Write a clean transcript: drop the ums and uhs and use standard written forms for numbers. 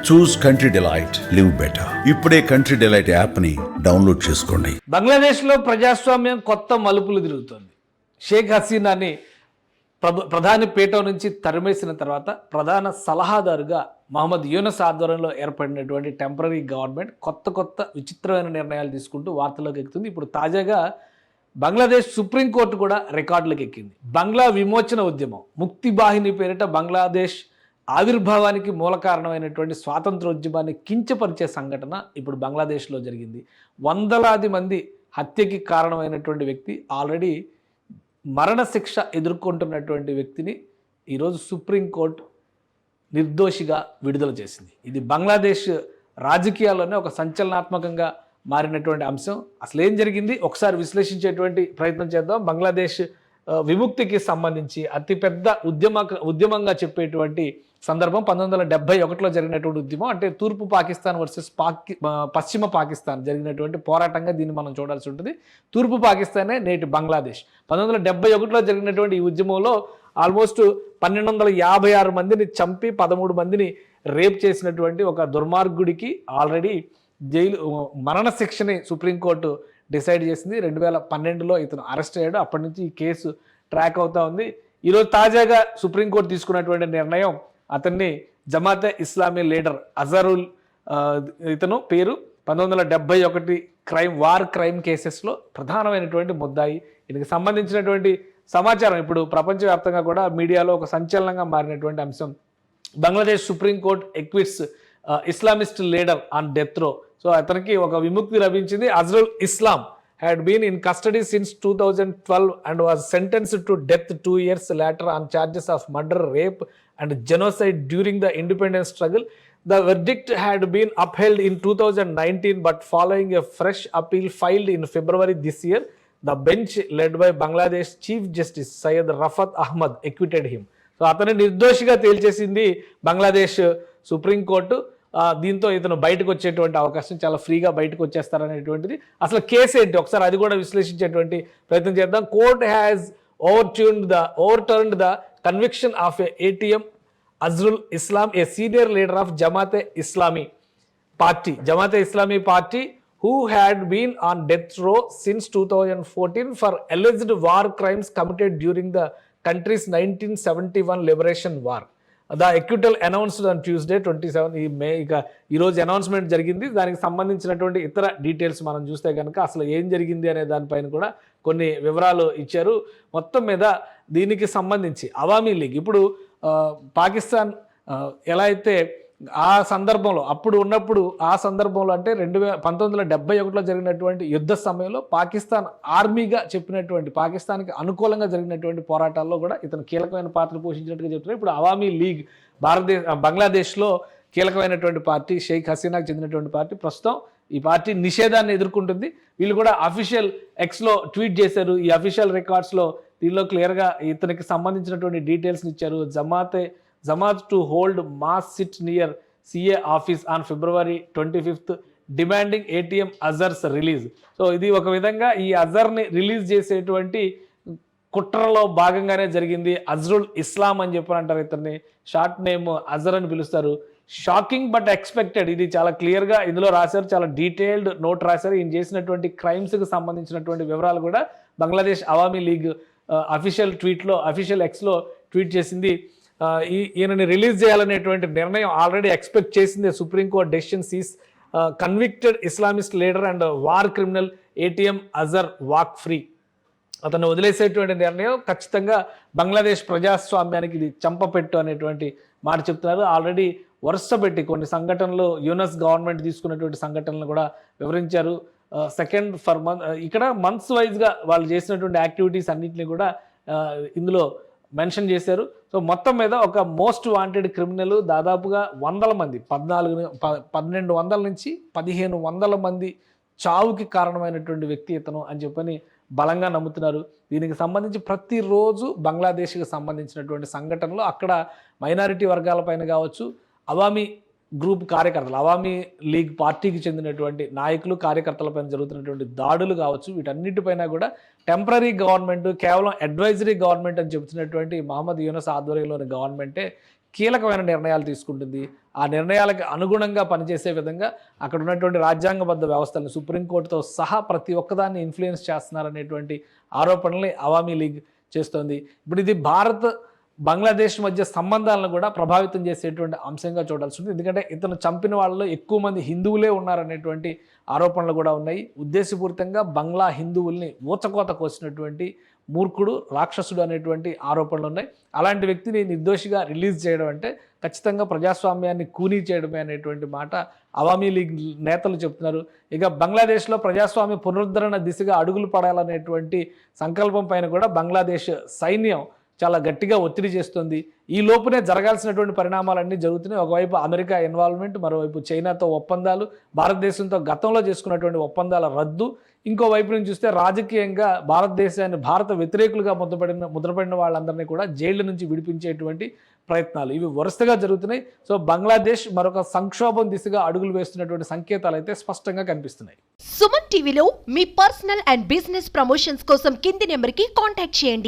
చూస్ country delight, live better. ఇప్పుడే country delight app ని download చేసుకోండి. బంగ్లాదేశ్లో ప్రజాస్వామ్యం కొత్త మలుపులు తిరుగుతోంది. షేక్ హసీనాని ప్రధాని పీఠ నుంచి తరిమేసిన తర్వాత ప్రధాన సలహాదారుగా మహమ్మద్ యూనస్ ఆధ్వర్యంలో ఏర్పడినటువంటి టెంపరీ గవర్నమెంట్ కొత్త విచిత్రమైన నిర్ణయాలు తీసుకుంటూ వార్తల్లోకి ఎక్కుతుంది. ఇప్పుడు తాజాగా బంగ్లాదేశ్ సుప్రీంకోర్టు కూడా రికార్డులకు ఎక్కింది. బంగ్లా విమోచన ఉద్యమం, ముక్తి బాహిని పేరిట బంగ్లాదేశ్ ఆవిర్భావానికి మూల కారణమైనటువంటి స్వాతంత్రోద్యమాన్ని కించపరిచే సంఘటన ఇప్పుడు బంగ్లాదేశ్లో జరిగింది. వందలాది మంది హత్యకి కారణమైనటువంటి వ్యక్తి, ఆల్రెడీ మరణశిక్ష ఎదుర్కొంటున్నటువంటి వ్యక్తిని ఈరోజు సుప్రీంకోర్టు నిర్దోషిగా విడుదల చేసింది. ఇది బంగ్లాదేశ్ రాజకీయాల్లోనే ఒక సంచలనాత్మకంగా మారినటువంటి అంశం. అసలు ఏం జరిగింది ఒకసారి విశ్లేషించేటువంటి ప్రయత్నం చేద్దాం. బంగ్లాదేశ్ విముక్తికి సంబంధించి అతిపెద్ద ఉద్యమంగా చెప్పేటువంటి సందర్భం 1971లో జరిగినటువంటి ఉద్యమం. అంటే తూర్పు పాకిస్తాన్ వర్సెస్ పశ్చిమ పాకిస్తాన్ జరిగినటువంటి పోరాటంగా దీన్ని మనం చూడాల్సి ఉంటుంది. తూర్పు పాకిస్తానే నేటి బంగ్లాదేశ్. 1971లో జరిగినటువంటి ఈ ఉద్యమంలో ఆల్మోస్ట్ 1256 మందిని చంపి 13 మందిని రేప్ చేసినటువంటి ఒక దుర్మార్గుడికి ఆల్రెడీ మరణశిక్షని సుప్రీంకోర్టు డిసైడ్ చేసింది. 2012లో ఇతను అరెస్ట్ అయ్యాడు. అప్పటి నుంచి ఈ కేసు ట్రాక్ అవుతా ఉంది. ఈరోజు తాజాగా సుప్రీంకోర్టు తీసుకున్నటువంటి నిర్ణయం, అతన్ని జమాతే ఇస్లామీ లీడర్ అజరుల్, ఇతను పేరు 1971 వార్ క్రైమ్ కేసెస్లో ప్రధానమైనటువంటి ముద్దాయి. దీనికి సంబంధించినటువంటి సమాచారం ఇప్పుడు ప్రపంచవ్యాప్తంగా కూడా మీడియాలో ఒక సంచలనంగా మారినటువంటి అంశం. Bangladesh supreme court acquits Islamist leader on death row. So అతనికి ఒక విముక్తి లభించింది. అజరుల్ ఇస్లాం had been in custody since 2012 and was sentenced to death 2 years later on charges of murder, rape and genocide during the independence struggle. The verdict had been upheld in 2019, but following a fresh appeal filed in February this year, the bench led by Bangladesh Chief Justice Syed Rafat Ahmad acquitted him. So అతను నిర్దోషిగా తేల్చేసింది Bangladesh supreme court. దీంతో ఇతను బయటకు వచ్చేటువంటి అవకాశం, చాలా ఫ్రీగా బయటకు వచ్చేస్తారనేటువంటిది. అసలు కేసు ఏంటి ఒకసారి అది కూడా విశ్లేషించేటువంటి ప్రయత్నం చేద్దాం. Court has overturned the conviction of ATM Azharul Islam, a senior leader of Jamaat e Islami party who had been on death row since 2014 for alleged war crimes committed during the country's 1971 liberation war. The acquittal announced on Tuesday 27 ఈ మే. ఇక ఈరోజు announcement జరిగింది. దానికి సంబంధించినటువంటి ఇతర details మనం చూస్తే కనుక అసలు ఏం జరిగింది అనే దానిపైన కూడా కొన్ని వివరాలు ఇచ్చారు. మొత్తం మీద దీనికి సంబంధించి అవామీ లీగ్ ఇప్పుడు పాకిస్తాన్ ఎలా అయితే ఆ సందర్భంలో అంటే 1971లో జరిగినటువంటి యుద్ధ సమయంలో పాకిస్తాన్ ఆర్మీగా చెప్పినటువంటి, పాకిస్తాన్కి అనుకూలంగా జరిగినటువంటి పోరాటాల్లో కూడా ఇతను కీలకమైన పాత్ర పోషించినట్టుగా చెప్తున్నారు. ఇప్పుడు అవామీ లీగ్ బంగ్లాదేశ్లో కీలకమైనటువంటి పార్టీ, షేక్ హసీనాకు చెందినటువంటి పార్టీ. ప్రస్తుతం ఈ పార్టీ నిషేధాన్ని ఎదుర్కొంటుంది. వీళ్ళు కూడా అఫీషియల్ ఎక్స్లో ట్వీట్ చేశారు. ఈ అఫీషియల్ రికార్డ్స్లో దీనిలో క్లియర్గా ఇతనికి సంబంధించినటువంటి డీటెయిల్స్ని ఇచ్చారు. Jamaat to hold mass sit near CA office on February 25 demanding ATM Azhar's release. So ఇది ఒక విధంగా ఈ అజర్ని రిలీజ్ చేసేటువంటి కుట్రలో భాగంగానే జరిగింది. అజ్రుల్ ఇస్లాం అని చెప్పి అంటారు ఇతన్ని, షార్ట్ నేమ్ అజర్ అని పిలుస్తారు. షాకింగ్ బట్ ఎక్స్పెక్టెడ్, ఇది చాలా క్లియర్గా ఇందులో రాశారు, చాలా డీటెయిల్డ్ నోట్ రాశారు. ఈయన చేసినటువంటి క్రైమ్స్కి సంబంధించినటువంటి వివరాలు కూడా బంగ్లాదేశ్ అవామీ లీగ్ అఫీషియల్ ఎక్స్లో ట్వీట్ చేసింది. ఈయనని రిలీజ్ చేయాలనేటువంటి నిర్ణయం ఆల్రెడీ ఎక్స్పెక్ట్ చేసింది supreme court. Decision sees convicted Islamist leader and war criminal ATM Azhar walk free. అతను వదిలేసేటువంటి నిర్ణయం ఖచ్చితంగా బంగ్లాదేశ్ ప్రజాస్వామ్యానికి ఇది చంపపెట్టు అనేటువంటి మాట చెప్తున్నారు. ఆల్రెడీ వరుస పెట్టి కొన్ని సంఘటనలు యూనస్ గవర్నమెంట్ తీసుకున్నటువంటి సంఘటనలు కూడా వివరించారు. సెకండ్ ఫర్ మంత్ ఇక్కడ మంత్స్ వైజ్గా వాళ్ళు చేసినటువంటి యాక్టివిటీస్ అన్నింటినీ కూడా ఇందులో మెన్షన్ చేశారు. సో మొత్తం మీద ఒక మోస్ట్ వాంటెడ్ క్రిమినల్, దాదాపుగా 100 మంది 1200 నుంచి 1500 మంది చావుకి కారణమైనటువంటి వ్యక్తి ఇతను అని చెప్పని బలంగా నమ్ముతున్నారు. దీనికి సంబంధించి ప్రతిరోజు బంగ్లాదేశ్కి సంబంధించినటువంటి సంఘటనలు అక్కడ మైనారిటీ వర్గాలపైన కావచ్చు, అవామీ గ్రూప్ కార్యకర్తలు, అవామీ లీగ్ పార్టీకి చెందినటువంటి నాయకులు కార్యకర్తలపైన జరుగుతున్నటువంటి దాడులు కావచ్చు, వీటన్నిటిపైన కూడా టెంపరీ గవర్నమెంట్, కేవలం అడ్వైజరీ గవర్నమెంట్ అని చెబుతున్నటువంటి మహమ్మద్ యూనస్ ఆధ్వర్యంలోని గవర్నమెంటే కీలకమైన నిర్ణయాలు తీసుకుంటుంది. ఆ నిర్ణయాలకు అనుగుణంగా పనిచేసే విధంగా అక్కడ ఉన్నటువంటి రాజ్యాంగబద్ధ వ్యవస్థలను సుప్రీంకోర్టుతో సహా ప్రతి ఒక్కదాన్ని ఇన్ఫ్లుయెన్స్ చేస్తున్నారనేటువంటి ఆరోపణల్ని అవామీ లీగ్ చేస్తోంది. ఇప్పుడు ఇది బంగ్లాదేశ్ మధ్య సంబంధాలను కూడా ప్రభావితం చేసేటువంటి అంశంగా చూడాల్సి ఉంది. ఎందుకంటే ఇతను చంపిన వాళ్ళలో ఎక్కువ మంది హిందువులే ఉన్నారనేటువంటి ఆరోపణలు కూడా ఉన్నాయి. ఉద్దేశపూరితంగా బంగ్లా హిందువుల్ని ఊచకోత కోసినటువంటి మూర్ఖుడు, రాక్షసుడు అనేటువంటి ఆరోపణలు ఉన్నాయి. అలాంటి వ్యక్తిని నిర్దోషిగా రిలీజ్ చేయడం అంటే ఖచ్చితంగా ప్రజాస్వామ్యాన్ని కూనీ చేయడమే అనేటువంటి మాట అవామీ లీగ్ నేతలు చెప్తున్నారు. ఇక బంగ్లాదేశ్లో ప్రజాస్వామ్య పునరుద్ధరణ దిశగా అడుగులు పడాలనేటువంటి సంకల్పం పైన కూడా బంగ్లాదేశ్ సైన్యం చాలా గట్టిగా ఒత్తిడి చేస్తుంది. ఈ లోపునే జరగాల్సినటువంటి పరిణామాలన్నీ జరుగుతున్నాయి. ఒకవైపు అమెరికా ఇన్వాల్వ్మెంట్, మరోవైపు చైనాతో ఒప్పందాలు, భారతదేశంతో గతంలో చేసుకున్నటువంటి ఒప్పందాల రద్దు, ఇంకోవైపు నుంచి చూస్తే రాజకీయంగా భారతదేశాన్ని భారత వ్యతిరేకులుగా ముద్రపడిన వాళ్ళందరినీ కూడా జైళ్ళ నుంచి విడిపించేటువంటి ప్రయత్నాలు ఇవి వరుసగా జరుగుతున్నాయి. సో బంగ్లాదేశ్ మరొక సంక్షోభం దిశగా అడుగులు వేస్తున్నటువంటి సంకేతాలు అయితే స్పష్టంగా కనిపిస్తున్నాయి. సుమన్ టీవీలో మీ పర్సనల్ అండ్ బిజినెస్ ప్రమోషన్స్ కోసం కింది నెంబర్కి కాంటాక్ట్ చేయండి.